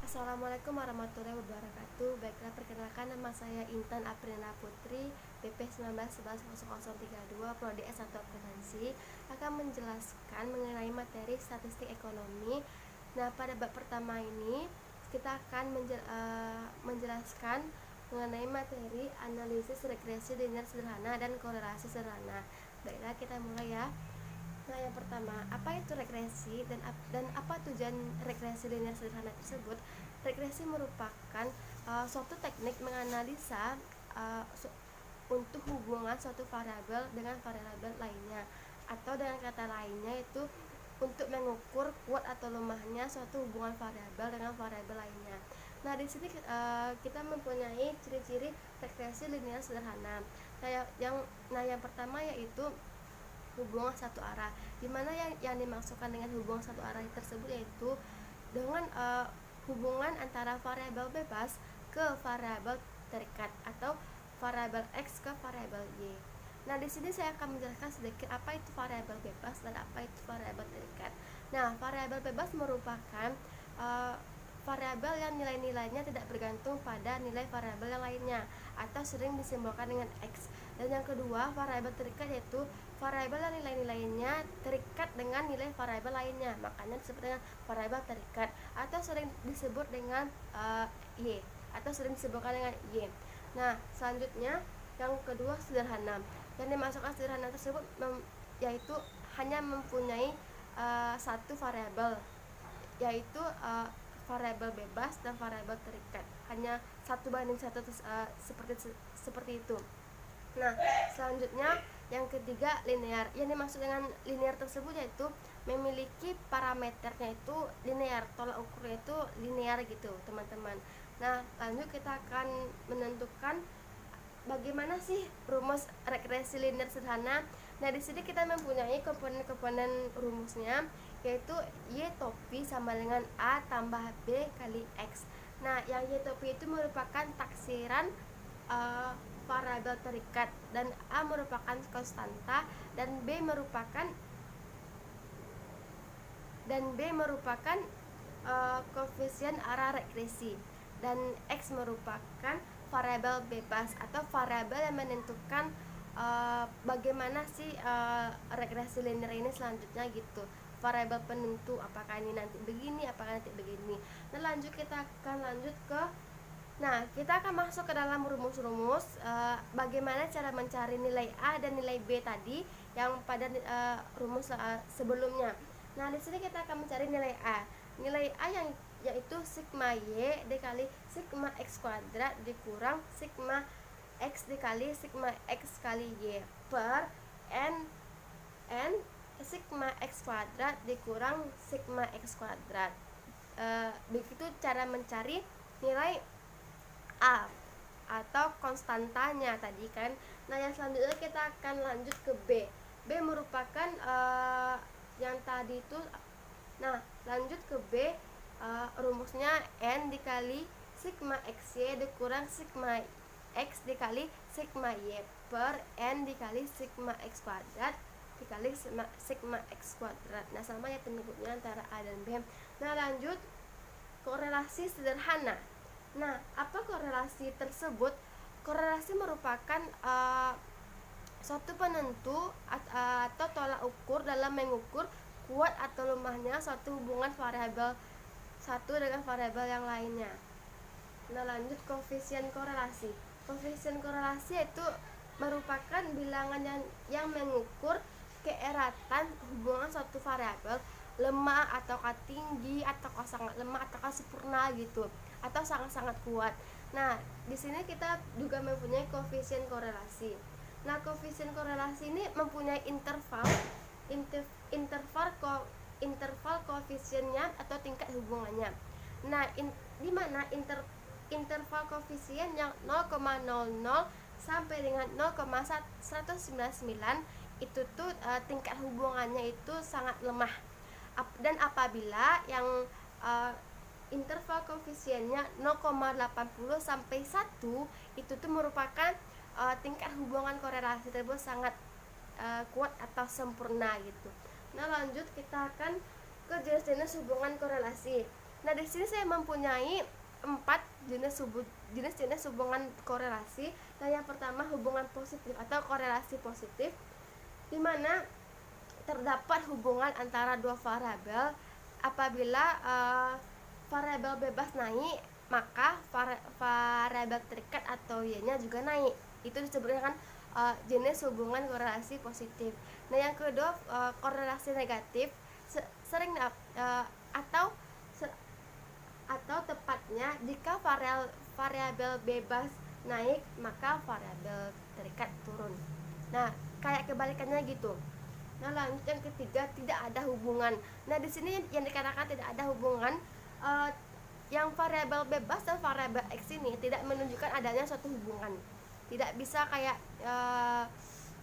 Assalamualaikum warahmatullahi wabarakatuh. Baiklah, perkenalkan nama saya Intan Aprina Putri, BP 19110032, Prodi S1 Akuntansi, akan menjelaskan mengenai materi statistik ekonomi. Nah, pada bab pertama ini kita akan menjelaskan mengenai materi analisis regresi linear sederhana dan korelasi sederhana. Baiklah, kita mulai ya. Nah, yang pertama, apa itu regresi dan apa tujuan regresi linear sederhana tersebut? Regresi merupakan suatu teknik menganalisa untuk hubungan suatu variabel dengan variabel lainnya, atau dengan kata lainnya itu untuk mengukur kuat atau lemahnya suatu hubungan variabel dengan variabel lainnya. Nah, di sini kita mempunyai ciri-ciri regresi linear sederhana. Yang pertama yaitu hubungan satu arah, dimana yang dimaksudkan dengan hubungan satu arah tersebut yaitu dengan hubungan antara variabel bebas ke variabel terikat atau variabel x ke variabel y. Nah, di sini saya akan menjelaskan sedikit apa itu variabel bebas dan apa itu variabel terikat. Nah, variabel bebas merupakan variabel yang nilai-nilainya tidak bergantung pada nilai variabel yang lainnya atau sering disimbolkan dengan x. Dan yang kedua, variabel terikat yaitu variabel yang nilai-nilainya terikat dengan nilai variabel lainnya, makanya disebut dengan variabel terikat atau sering disebut dengan y atau sering disebutkan dengan y. Nah, selanjutnya yang kedua sederhana. Yang dimasukkan sederhana tersebut yaitu hanya mempunyai satu variabel, yaitu variabel bebas dan variabel terikat, hanya 1:1 seperti itu. Nah, selanjutnya yang ketiga linear. Yang dimaksud dengan linear tersebut yaitu memiliki parameternya itu linear, tolak ukurnya itu linear gitu, teman-teman. Nah, lanjut kita akan menentukan bagaimana sih rumus regresi linear sederhana. Nah, di sini kita mempunyai komponen-komponen rumusnya, yaitu y topi sama dengan a tambah b kali x. Nah, yang y topi itu merupakan taksiran variabel terikat, dan a merupakan konstanta, dan b merupakan koefisien arah regresi, dan x merupakan variabel bebas atau variabel yang menentukan bagaimana sih regresi linear ini selanjutnya gitu, variabel penentu apakah ini nanti begini, apakah nanti begini. Nah, lanjut kita akan masuk ke dalam rumus-rumus bagaimana cara mencari nilai A dan nilai B tadi yang pada rumus sebelumnya. Nah, di sini kita akan mencari nilai A. Nilai A yaitu sigma Y dikali sigma X kuadrat dikurang sigma X dikali sigma X kali Y per N sigma X kuadrat dikurang sigma X kuadrat. Begitu cara mencari nilai A atau konstantanya tadi kan. Nah, yang selanjutnya kita akan lanjut ke B. B merupakan yang tadi itu. Nah, lanjut ke B, rumusnya N dikali sigma XY dikurang sigma X dikali sigma Y per N dikali sigma X kuadrat dikali sigma X kuadrat. Nah, sama ya penyebutnya antara A dan B. Nah, lanjut korelasi sederhana. Nah, apa korelasi tersebut? Korelasi merupakan suatu penentu atau tolak ukur dalam mengukur kuat atau lemahnya suatu hubungan variabel satu dengan variabel yang lainnya. Nah, lanjut koefisien korelasi. Koefisien korelasi itu merupakan bilangan yang mengukur keeratan hubungan suatu variabel lemah ataukah tinggi, ataukah sangat lemah, ataukah sempurna gitu, atau sangat-sangat kuat. Nah, di sini kita juga mempunyai koefisien korelasi. Nah, koefisien korelasi ini mempunyai interval koefisiennya atau tingkat hubungannya. Nah, di mana interval koefisien yang 0,00 sampai dengan 0,199 itu tuh tingkat hubungannya itu sangat lemah. Dan apabila yang interval koefisiennya 0,80 sampai 1 itu tuh merupakan tingkat hubungan korelasi tersebut sangat kuat atau sempurna gitu. Nah, lanjut kita akan ke jenis-jenis hubungan korelasi. Nah, di sini saya mempunyai 4 jenis hubungan korelasi. Nah, yang pertama hubungan positif atau korelasi positif, di mana terdapat hubungan antara dua variabel. Apabila variabel bebas naik, maka variabel terikat atau y-nya juga naik. Itu disebut dengan jenis hubungan korelasi positif. Nah, yang kedua korelasi negatif, sering atau tepatnya jika variabel bebas naik, maka variabel terikat turun. Nah, kayak kebalikannya gitu. Nah, lanjut yang ketiga, tidak ada hubungan. Nah, di sini yang dikatakan tidak ada hubungan, yang variabel bebas dan variabel x ini tidak menunjukkan adanya suatu hubungan. Tidak bisa kayak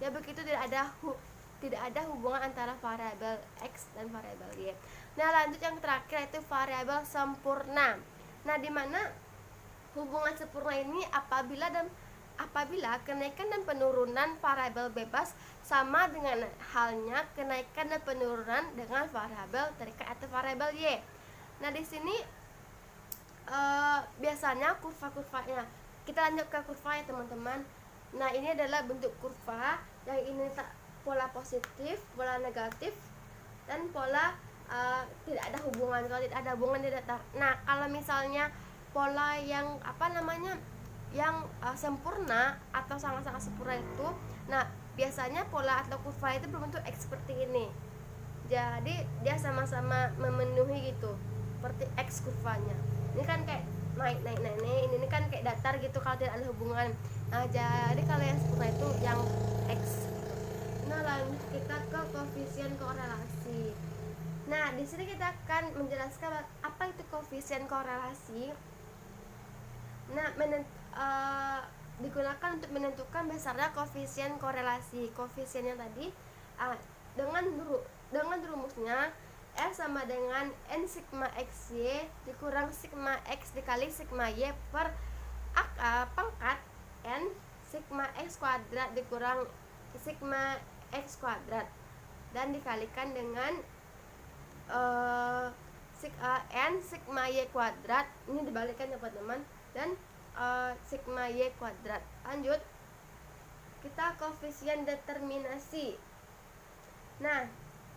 ya begitu, tidak ada hubungan antara variabel x dan variabel y. Nah, lanjut yang terakhir yaitu variabel sempurna. Nah, di mana hubungan sempurna ini apabila kenaikan dan penurunan variabel bebas sama dengan halnya kenaikan dan penurunan dengan variabel terikat atau variabel y. Nah, di sini biasanya kurva-kurvanya, kita lanjut ke kurva ya teman-teman. Nah, ini adalah bentuk kurva, yang ini pola positif, pola negatif, dan pola tidak ada hubungan. Kalau tidak ada hubungan tidak. Nah, kalau misalnya pola yang yang sempurna atau sangat-sangat sempurna itu, nah biasanya pola atau kurva itu berbentuk X seperti ini. Jadi dia sama-sama memenuhi gitu, seperti X kurvanya. Ini kan kayak naik, ini kan kayak datar gitu kalau tidak ada hubungan. Nah, jadi kalau yang sempurna itu yang X. Nah, lanjut kita ke koefisien korelasi. Nah, di sini kita akan menjelaskan apa itu koefisien korelasi. Nah, digunakan untuk menentukan besarnya koefisien korelasi. Koefisiennya tadi dengan rumusnya R sama dengan N sigma XY dikurang sigma X dikali sigma Y per pangkat N sigma X kuadrat dikurang sigma X kuadrat, dan dikalikan dengan N sigma Y kuadrat, ini dibalikkan ya teman-teman, dan sigma Y kuadrat. Lanjut, kita koefisien determinasi. Yang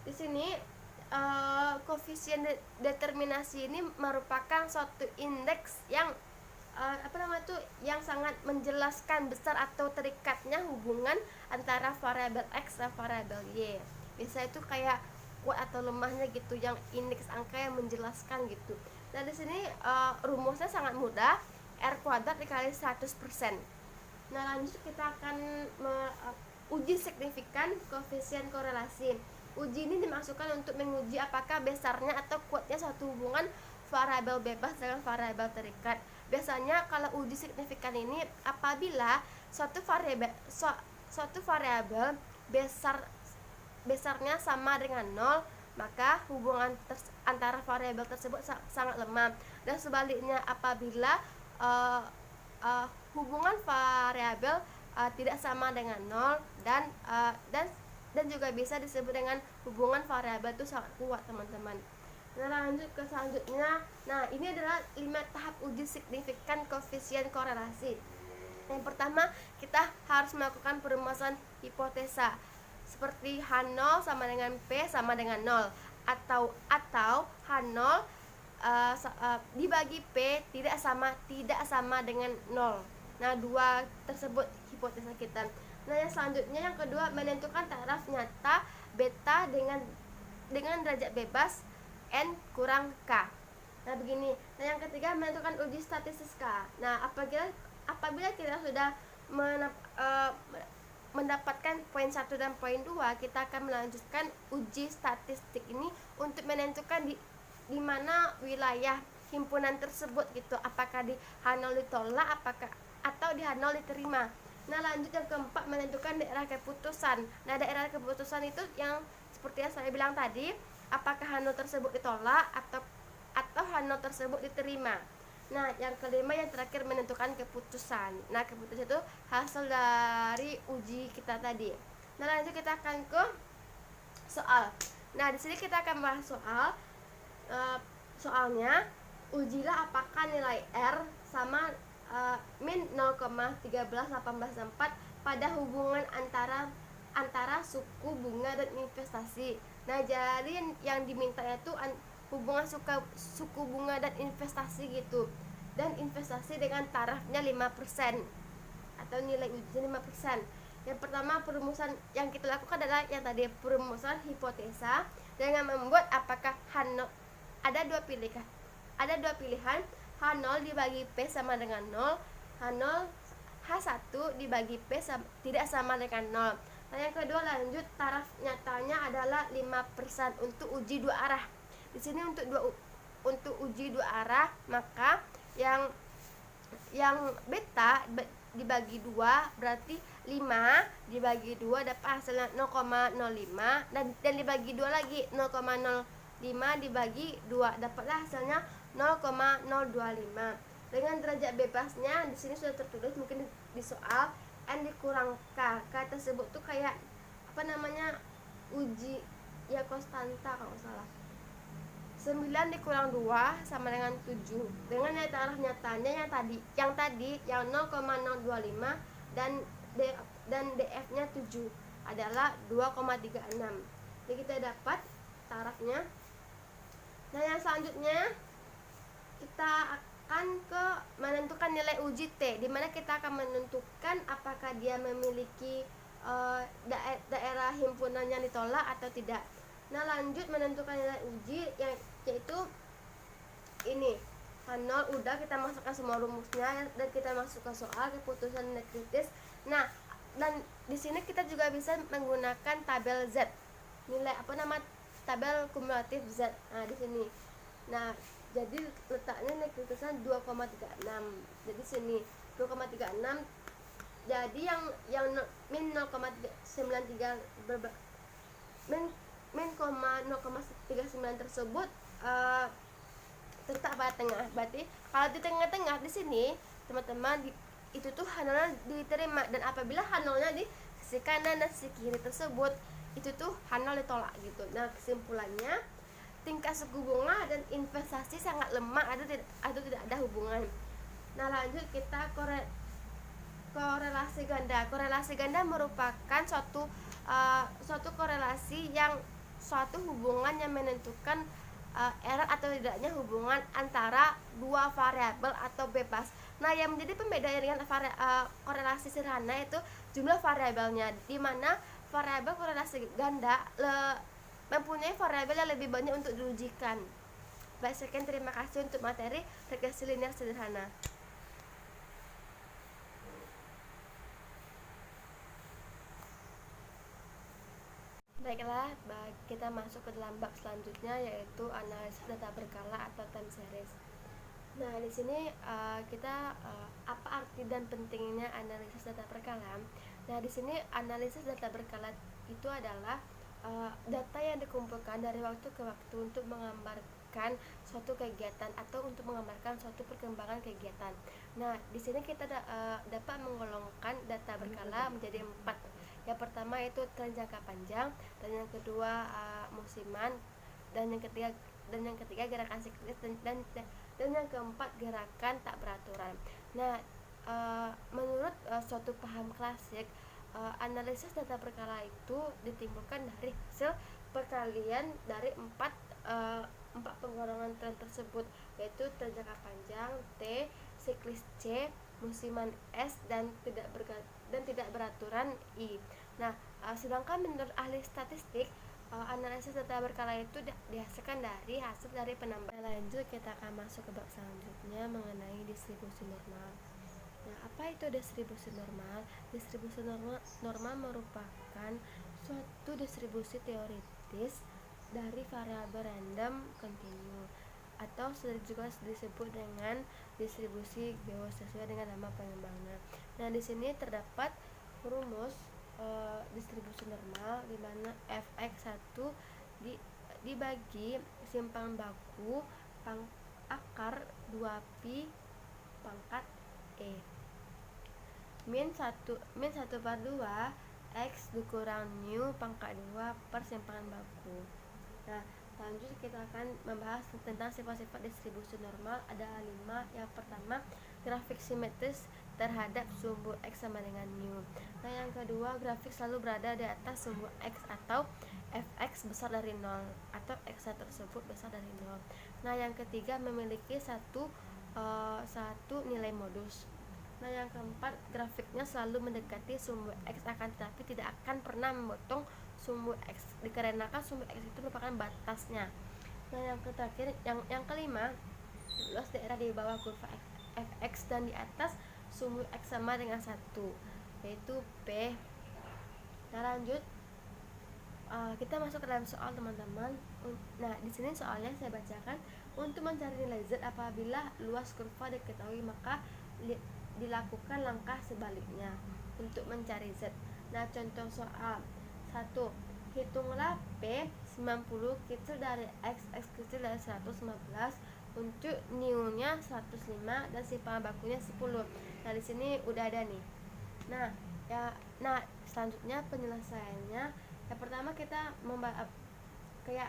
di sini koefisien determinasi ini merupakan suatu indeks yang yang sangat menjelaskan besar atau terikatnya hubungan antara variabel X dan variabel Y. Biasanya itu kayak kuat atau lemahnya gitu, yang indeks angka yang menjelaskan gitu. Nah, di sini rumusnya sangat mudah, R kuadrat dikali 100%. Nah, lanjut kita akan uji signifikan koefisien korelasi. Uji ini dimaksudkan untuk menguji apakah besarnya atau kuatnya suatu hubungan variabel bebas dengan variabel terikat. Biasanya kalau uji signifikan ini apabila suatu variabel besarnya sama dengan 0, maka hubungan antara variabel tersebut sangat lemah. Dan sebaliknya, apabila hubungan variabel tidak sama dengan 0 dan juga bisa disebut dengan hubungan variabel itu sangat kuat, teman-teman. Nah, lanjut ke selanjutnya. Nah, ini adalah 5 tahap uji signifikan koefisien korelasi. Yang pertama, kita harus melakukan perumusan hipotesa seperti H0 sama dengan P sama dengan 0, atau H0 dibagi P tidak sama dengan 0. Nah, dua tersebut hipotesa kita. Nah, yang selanjutnya, yang kedua, menentukan taraf nyata beta dengan derajat bebas N kurang K. Nah, begini. Nah, yang ketiga, menentukan uji statistis K. Nah, apabila kita sudah mendapatkan poin 1 dan poin 2, kita akan melanjutkan uji statistik ini untuk menentukan di mana wilayah himpunan tersebut gitu, apakah di H0 ditolak atau di H0 diterima. Nah, lanjut yang keempat, menentukan daerah keputusan. Nah, daerah keputusan itu yang seperti yang saya bilang tadi, apakah H0 tersebut ditolak atau H0 tersebut diterima. Nah, yang kelima, yang terakhir, menentukan keputusan. Nah, keputusan itu hasil dari uji kita tadi. Nah, lanjut kita akan ke soal. Nah, di sini kita akan bahas soalnya. Ujilah apakah nilai R sama min 0,13884 pada hubungan antara suku bunga dan investasi. Nah, jadi yang diminta itu hubungan suku bunga dan investasi gitu. Dan investasi dengan tarafnya 5% atau nilai ujian 5%. Yang pertama, perumusan yang kita lakukan adalah yang tadi, perumusan hipotesa dengan membuat apakah ada dua pilihan. H0 dibagi P sama dengan 0, H1 dibagi P tidak sama dengan 0. Nah, yang kedua, lanjut, taraf nyatanya adalah 5% untuk uji dua arah. Di sini untuk uji dua arah, maka yang beta dibagi 2 berarti 5 dibagi 2 dapat hasilnya 0,05, dan dibagi 2 lagi 0,05 dibagi 2 dapatlah hasilnya 0,025. Dengan derajat bebasnya di sini sudah tertulis mungkin di soal, n dikurang k tersebut tuh kayak apa namanya, uji ya konstanta kalau salah. 9 dikurang 2 sama dengan 7. Dengan nilai taraf nyatanya yang tadi yang 0,025 dan DF-nya 7 adalah 2,36. Jadi kita dapat tarafnya. Nah, yang selanjutnya kita akan menentukan nilai uji T, di mana kita akan menentukan apakah dia memiliki daerah himpunan yang ditolak atau tidak. Nah, lanjut menentukan nilai uji yaitu ini. H0 udah kita masukkan semua rumusnya dan kita masukkan soal keputusan nilai kritis. Nah, dan di sini kita juga bisa menggunakan tabel Z. Tabel kumulatif Z. Nah, di sini. Nah, jadi letaknya nilai kritisan 2,36. Jadi sini 2,36. Jadi yang min 0,93 min 0,39 tersebut terletak pada tengah. Berarti kalau di tengah-tengah di sini teman-teman itu tuh H0 diterima, dan apabila H0-nya di sisi kanan dan sisi kiri tersebut itu tuh H0 ditolak gitu. Nah, kesimpulannya tingkat suku bunga dan investasi sangat lemah atau tidak ada hubungan. Nah, lanjut kita korelasi ganda. Korelasi ganda merupakan suatu korelasi suatu hubungan yang menentukan erat atau tidaknya hubungan antara dua variabel atau bebas. Nah, yang menjadi pembeda dengan korelasi sederhana itu jumlah variabelnya, di mana variabel korelasi ganda mempunyai variabel yang lebih banyak untuk diujikan. Baik, sekian, terima kasih untuk materi regresi linear sederhana. Baiklah, kita masuk ke dalam bab selanjutnya, yaitu analisis data berkala atau time series. Nah, di sini apa arti dan pentingnya analisis data berkala? Nah, di sini analisis data berkala itu adalah data yang dikumpulkan dari waktu ke waktu untuk menggambarkan suatu kegiatan atau untuk menggambarkan suatu perkembangan kegiatan. Nah, di sini kita dapat menggolongkan data berkala menjadi 4. Yang pertama itu tren jangka panjang, dan yang kedua musiman, dan yang ketiga gerakan siklis, dan yang keempat gerakan tak beraturan. Nah, menurut suatu paham klasik, analisis data berkala itu ditimbulkan dari hasil perkalian dari empat penggolongan tren tersebut, yaitu tren jangka panjang T, siklis C, musiman S, dan tidak beraturan I. Nah, sedangkan menurut ahli statistik, analisis data berkala itu dihasilkan dari hasil dari penambahan. Lanjut, kita akan masuk ke bab selanjutnya mengenai distribusi normal. Nah, apa itu distribusi normal? Distribusi normal merupakan suatu distribusi teoritis dari variabel random kontinu, atau juga disebut dengan distribusi Gauss sesuai dengan nama pengembangnya. Nah, di sini terdapat rumus distribusi normal, di mana fx1 dibagi simpangan baku akar 2pi pangkat e min 1/2 x dikurang nu pangkat 2 per simpangan baku. Nah, Lanjut kita akan membahas tentang sifat-sifat distribusi normal. Ada 5. Yang pertama, grafik simetris terhadap sumbu X sama dengan mu. Nah, yang kedua, grafik selalu berada di atas sumbu X atau fx besar dari 0 atau x tersebut besar dari 0. Nah, yang ketiga, memiliki satu nilai modus. Nah, yang keempat, grafiknya selalu mendekati sumbu X akan tetapi tidak akan pernah memotong sumbu X dikarenakan sumbu X itu merupakan batasnya. Nah, yang terakhir, yang kelima, luas daerah di bawah kurva fx dan di atas sumbu X sama dengan 1, yaitu P. Nah, lanjut kita masuk ke dalam soal, teman-teman. Nah, di sini soalnya saya bacakan. Untuk mencari nilai Z apabila luas kurva diketahui, maka dilakukan langkah sebaliknya untuk mencari Z. Nah, contoh soal 1. Hitunglah P 90 kecil dari X kecil dari 115 untuk new-nya 105 dan simpangan bakunya 10. Nah, di sini udah ada nih. Nah, selanjutnya penyelesaiannya. Yang pertama kita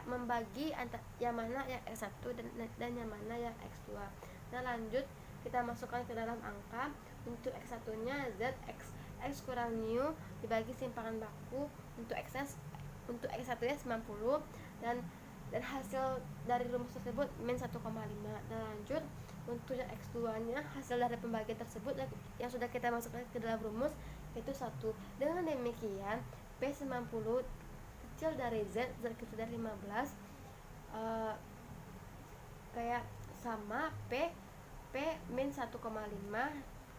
membagi yang mana yang X1 dan yang mana yang X2. Nah, lanjut kita masukkan ke dalam angka. Untuk X1 nya Z X kurang new dibagi simpangan baku untuk X1 nya 90 dan hasil dari rumus tersebut min 1,5. Dan lanjut untuk yang X2 nya hasil dari pembagian tersebut yang sudah kita masukkan ke dalam rumus itu 1. Dengan demikian P90 kecil dari Z kecil dari 15 kayak sama P min 1,5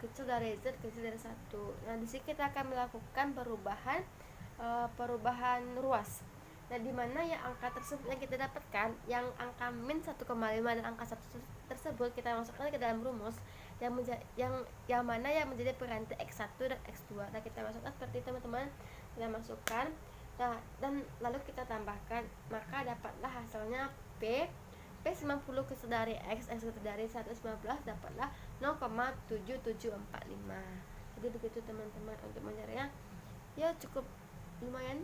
kecil dari Z kecil dari 1. Nah, di sini kita akan melakukan perubahan ruas. Nah, di mana yang angka tersebut yang kita dapatkan, yang angka min 1,5 dan angka 1 tersebut kita masukkan ke dalam rumus yang mana yang menjadi pengganti X1 dan X2. Nah, kita masukkan seperti itu, teman-teman. Kita masukkan. Nah, dan lalu kita tambahkan, maka dapatlah hasilnya P 90 kecil dari X kecil dari 115 dapatlah 0,7745. Jadi begitu, teman-teman, untuk mencarinya. Ya, cukup lumayan.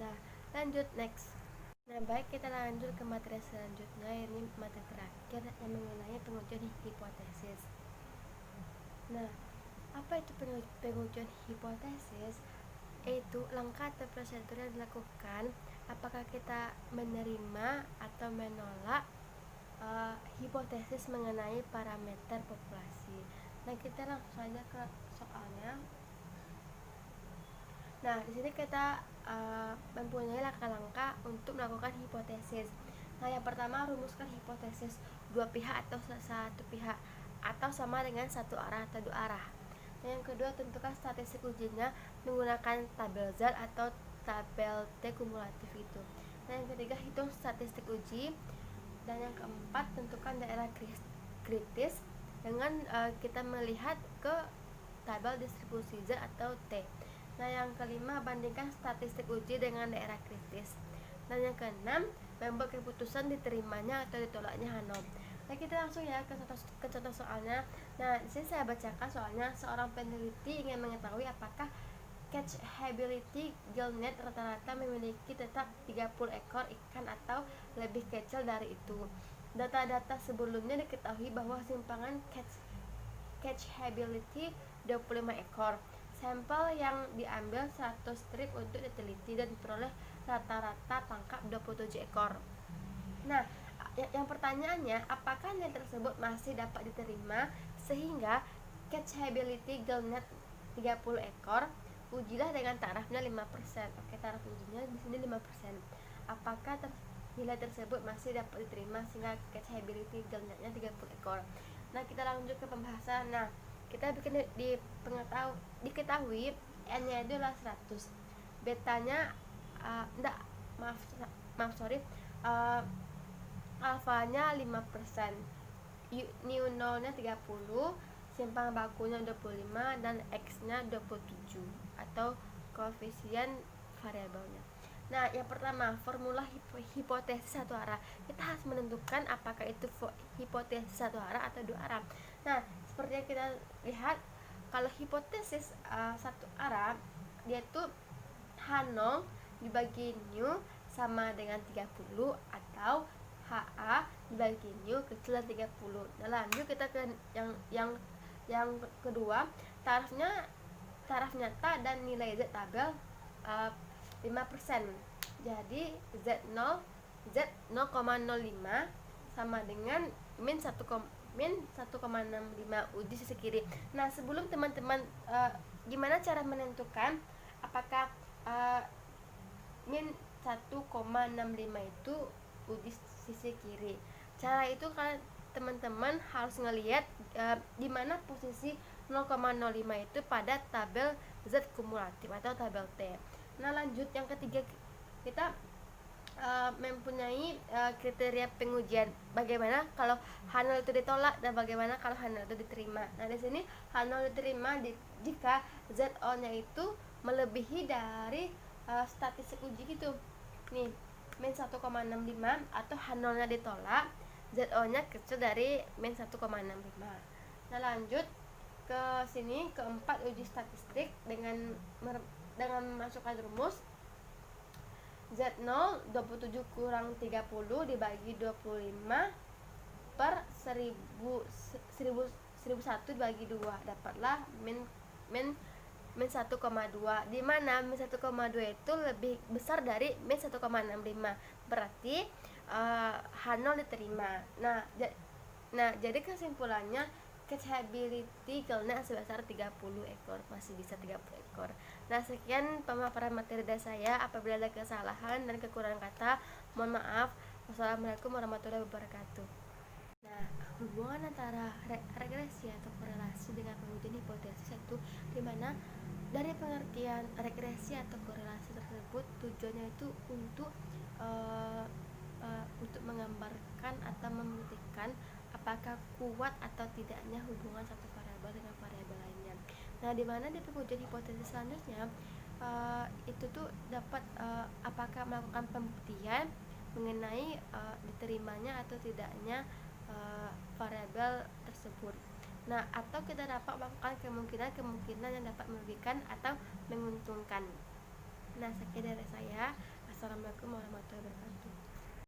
Nah, lanjut next. Nah, baik, kita lanjut ke materi selanjutnya. Ini materi terakhir yang mengenai pengujian hipotesis. Nah, apa itu pengujian hipotesis? Itu langkah atau prosedur yang dilakukan apakah kita menerima atau menolak hipotesis mengenai parameter populasi. Nah, kita langsung saja ke soalnya. Nah, di sini kita mempunyai langkah-langkah untuk melakukan hipotesis. Nah, yang pertama, rumuskan hipotesis dua pihak atau satu pihak atau sama dengan satu arah atau dua arah. Nah, yang kedua, tentukan statistik ujinya menggunakan tabel Z atau tabel T kumulatif itu. Nah, yang ketiga, hitung statistik uji. Dan yang keempat, tentukan daerah kritis dengan kita melihat ke tabel distribusi Z atau T. Nah, yang kelima, bandingkan statistik uji dengan daerah kritis. Dan yang keenam, membuat keputusan diterimanya atau ditolaknya Hanom. Nah, kita langsung ya ke contoh soalnya. Nah, di sini saya bacakan soalnya. Seorang peneliti ingin mengetahui apakah catchability gillnet rata-rata memiliki tetap 30 ekor ikan atau lebih kecil dari itu. Data-data sebelumnya diketahui bahwa simpangan catchability 25 ekor. Sampel yang diambil 100 strip untuk diteliti dan diperoleh rata-rata tangkap 27 ekor. Nah, yang pertanyaannya, apakah nilai tersebut masih dapat diterima sehingga catchability gillnet 30 ekor? Ujilah dengan tarafnya 5%. Oke, taraf ujinya di sini 5%. Apakah nilai tersebut masih dapat diterima sehingga catchability gillnetnya 30 ekor? Nah, kita lanjut ke pembahasan. Nah, kita bikin diketahui N-nya itu adalah 100. Betanya alfanya 5%, new 0-nya 30, simpangan bakunya 25 dan X-nya 27 atau koefisien variabelnya. Nah, yang pertama, formula hipotesis satu arah. Kita harus menentukan apakah itu hipotesis satu arah atau dua arah. Nah, seperti yang kita lihat, kalau hipotesis satu arah, dia itu H0 dibagi new sama dengan 30 atau HA dibagi Mu kecil dari 30. Nah, lanjut kita ke yang kedua, taraf nyata dan nilai Z tabel 5%. Jadi Z 0,05 sama dengan min 1,65 uji sisi kiri. Nah, sebelum teman-teman gimana cara menentukan apakah min 1,65 itu uji sisi kiri? Cara itu kan teman-teman harus ngelihat di mana posisi 0,05 itu pada tabel Z kumulatif atau tabel T. Nah, lanjut yang ketiga, kita mempunyai kriteria pengujian. Bagaimana kalau H0 itu ditolak dan bagaimana kalau H0 itu diterima. Nah, di sini H0 diterima jika ZO-nya itu melebihi dari statistik uji gitu. Nih, min 1,65 atau H0-nya ditolak, ZO-nya kecil dari min 1,65. Nah, lanjut ke sini, keempat, uji statistik dengan memasukkan rumus Z0 27 kurang 30 dibagi 25 per 1001 dibagi 2, dapatlah min 1,2, di mana min 1,2 itu lebih besar dari min 1,65, berarti H0 diterima. Nah, jadi kesimpulannya catchability kelna sebesar 30 ekor, masih bisa 30 ekor. Nah, sekian pemaparan materi dari saya. Apabila ada kesalahan dan kekurangan kata, mohon maaf. Wassalamualaikum warahmatullahi wabarakatuh. Nah, hubungan antara regresi atau korelasi dengan pengujian hipotesis itu dimana dari pengertian regresi atau korelasi tersebut tujuannya itu untuk menggambarkan atau membuktikan apakah kuat atau tidaknya hubungan satu variabel dengan variabel lainnya. Nah, di mana di pengujian hipotesis selanjutnya itu tuh dapat apakah melakukan pembuktian mengenai diterimanya atau tidaknya variabel tersebut. Nah, atau kita dapat melakukan kemungkinan yang dapat merugikan atau menguntungkan. Nah, sekian dari saya. Assalamualaikum warahmatullahi wabarakatuh.